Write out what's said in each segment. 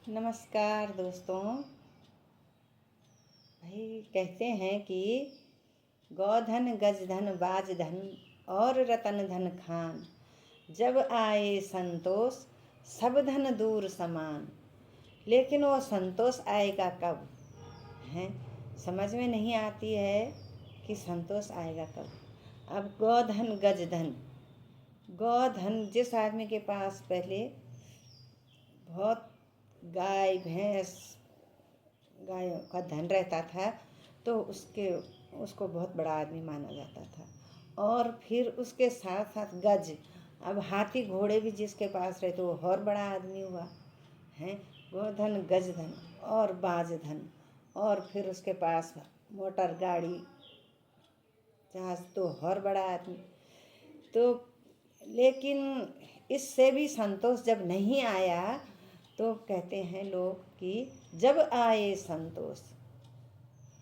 नमस्कार दोस्तों। भाई कहते हैं कि गौधन गजधन बाजधन और रतन धन खान, जब आए संतोष सब धन दूर समान। लेकिन वो संतोष आएगा कब है, समझ में नहीं आती है कि संतोष आएगा कब। अब गौधन गजधन, गौधन जिस आदमी के पास पहले बहुत गाय भैंस गायों का धन रहता था तो उसको बहुत बड़ा आदमी माना जाता था। और फिर उसके साथ साथ गज, अब हाथी घोड़े भी जिसके पास रहे तो वो और बड़ा आदमी हुआ है। गोधन गजधन और बाजधन, और फिर उसके पास मोटर गाड़ी जहाज तो और बड़ा आदमी। तो लेकिन इससे भी संतोष जब नहीं आया तो कहते हैं लोग कि जब आए संतोष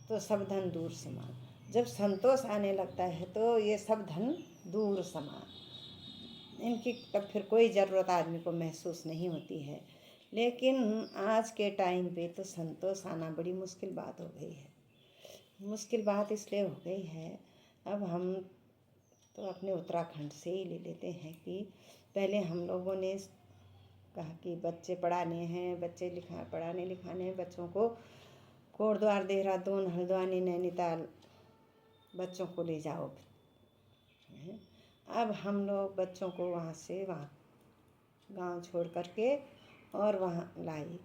तो सब धन दूर समान। जब संतोष आने लगता है तो ये सब धन दूर समान, इनकी तब फिर कोई ज़रूरत आदमी को महसूस नहीं होती है। लेकिन आज के टाइम पे तो संतोष आना बड़ी मुश्किल बात हो गई है। मुश्किल बात इसलिए हो गई है, अब हम तो अपने उत्तराखंड से ही ले लेते हैं कि पहले हम लोगों ने कहा कि बच्चे पढ़ाने हैं, पढ़ाने लिखाने हैं बच्चों को, कोटद्वार देहरादून हल्द्वानी नैनीताल बच्चों को ले जाओ। अब हम लोग बच्चों को वहाँ से वहाँ गांव छोड़ करके और वहाँ लाई।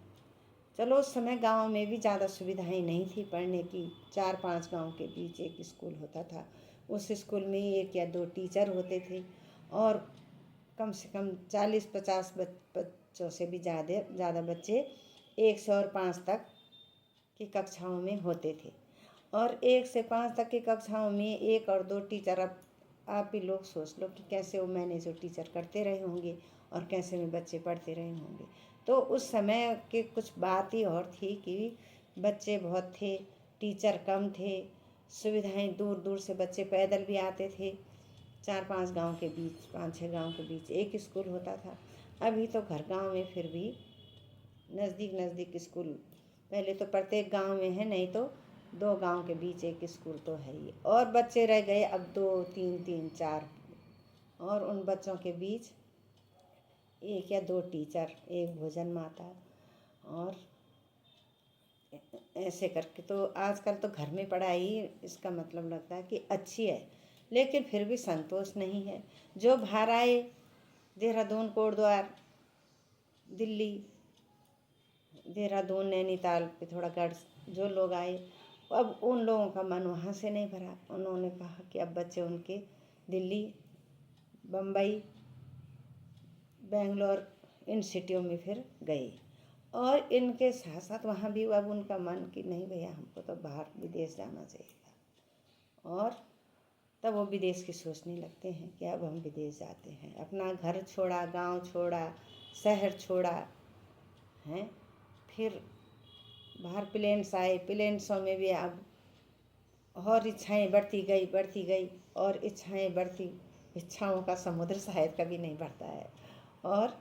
चलो उस समय गांव में भी ज़्यादा सुविधाएं नहीं थी पढ़ने की। 4-5 गांव के बीच एक स्कूल होता था, उस स्कूल में 1 या 2 टीचर होते थे और कम से कम 40-50 बच्चों से भी ज़्यादा बच्चे 1 से और 5 तक की कक्षाओं में होते थे। और 1 से 5 तक की कक्षाओं में 1 और 2 टीचर। अब आप ही लोग सोच लो कि कैसे वो मैनेज जो टीचर करते रहे होंगे और कैसे में बच्चे पढ़ते रहे होंगे। तो उस समय की कुछ बात ही और थी कि बच्चे बहुत थे, टीचर कम थे, सुविधाएं दूर दूर से बच्चे पैदल भी आते थे। 4-5 गांव के बीच, 5-6 गांव के बीच एक स्कूल होता था। अभी तो घर गांव में फिर भी नज़दीक नज़दीक स्कूल पहले तो प्रत्येक गांव में है, नहीं तो 2 गांव के बीच एक स्कूल तो है ही। और बच्चे रह गए अब 2-3-3-4, और उन बच्चों के बीच 1 या 2 टीचर, 1 भोजन माता, और ऐसे करके। तो आजकल तो घर में पढ़ाई इसका मतलब लगता है कि अच्छी है, लेकिन फिर भी संतोष नहीं है। जो बाहर आए, देहरादून कोटद्वार दिल्ली देहरादून नैनीताल पिथौरागढ़ जो लोग आए, अब उन लोगों का मन वहाँ से नहीं भरा। उन्होंने कहा कि अब बच्चे उनके दिल्ली, बम्बई, बेंगलोर इन सिटियों में फिर गए। और इनके साथ साथ वहाँ भी अब उनका मन कि नहीं भैया हमको तो बाहर विदेश जाना चाहिए। और तब वो विदेश की सोचने लगते हैं कि अब हम विदेश जाते हैं। अपना घर छोड़ा, गांव छोड़ा, शहर छोड़ा हैं। फिर बाहर प्लेन्स आए, प्लेन्सों में भी अब और इच्छाएं बढ़ती गई और इच्छाएं बढ़ती, इच्छाओं का समुद्र शायद कभी नहीं बढ़ता है। और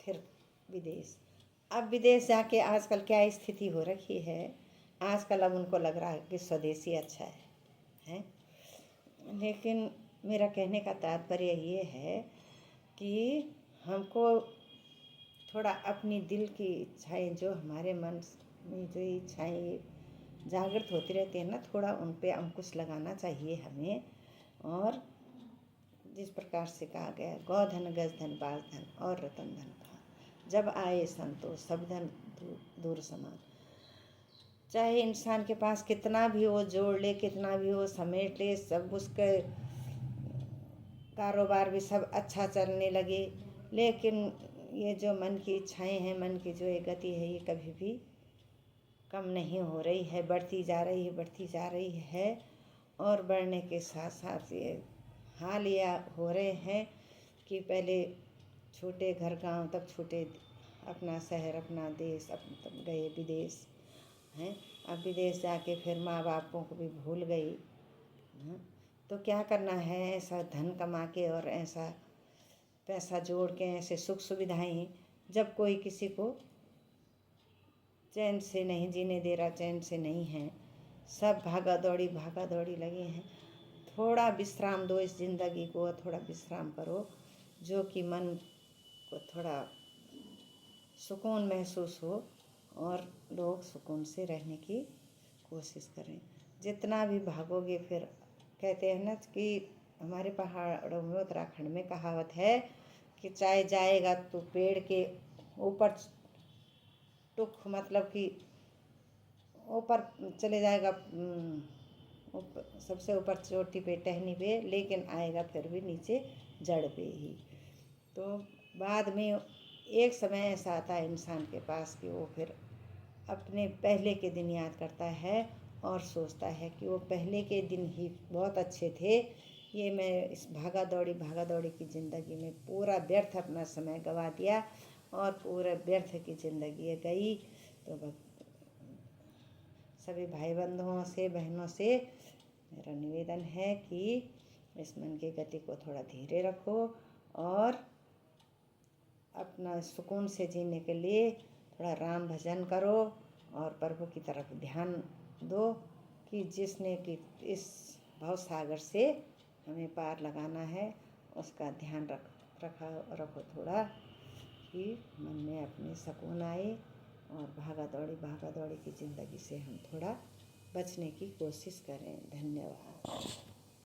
फिर विदेश, अब विदेश जाके आजकल क्या स्थिति हो रखी है, आजकल अब उनको लग रहा है कि स्वदेशी अच्छा है। लेकिन मेरा कहने का तात्पर्य ये है कि हमको थोड़ा अपनी दिल की इच्छाएं, जो हमारे मन में जो इच्छाएं जागृत होती रहती है ना, थोड़ा उन पे अंकुश लगाना चाहिए हमें। और जिस प्रकार से कहा गया, गौधन गजधन बाजधन और रतन धन खान, जब आए संतोष सब धन दूर समान। चाहे इंसान के पास कितना भी वो जोड़ ले, कितना भी वो समेट ले, सब उसके कारोबार भी सब अच्छा चलने लगे, लेकिन ये जो मन की इच्छाएं हैं, मन की जो ये गति है, ये कभी भी कम नहीं हो रही है, बढ़ती जा रही है। और बढ़ने के साथ साथ ये हाल या हो रहे हैं कि पहले छोटे घर गांव, तब छोटे अपना शहर, अपना देश, तब गए विदेश हैं। अब विदेश जाके फिर माँ बापों को भी भूल गई। तो क्या करना है, ऐसा धन कमा के और ऐसा पैसा जोड़ के ऐसे सुख सुविधाएं जब कोई किसी को चैन से नहीं जीने दे रहा, चैन से नहीं है। सब भागा दौड़ी लगे हैं। थोड़ा विश्राम दो इस ज़िंदगी को, थोड़ा विश्राम करो, जो कि मन को थोड़ा सुकून महसूस हो और लोग सुकून से रहने की कोशिश करें। जितना भी भागोगे फिर कहते हैं ना कि हमारे पहाड़ों में, उत्तराखंड में कहावत है कि चाहे जाएगा तो पेड़ के ऊपर टुक, मतलब कि ऊपर चले जाएगा, सबसे ऊपर चोटी पे, टहनी पे, लेकिन आएगा फिर भी नीचे जड़ पे ही। तो बाद में एक समय ऐसा आता है इंसान के पास कि वो फिर अपने पहले के दिन याद करता है और सोचता है कि वो पहले के दिन ही बहुत अच्छे थे। ये मैं इस भागा दौड़ी की ज़िंदगी में पूरा व्यर्थ अपना समय गंवा दिया और पूरे व्यर्थ की ज़िंदगी गई। तो सभी भाई बंधुओं से, बहनों से मेरा निवेदन है कि इस मन की गति को थोड़ा धीरे रखो और अपना सुकून से जीने के लिए थोड़ा राम भजन करो और प्रभु की तरफ ध्यान दो कि जिसने कि इस भव सागर से हमें पार लगाना है, उसका ध्यान रखो थोड़ा, कि मन में अपने सुकून आए और भागा दौड़ी की ज़िंदगी से हम थोड़ा बचने की कोशिश करें। धन्यवाद।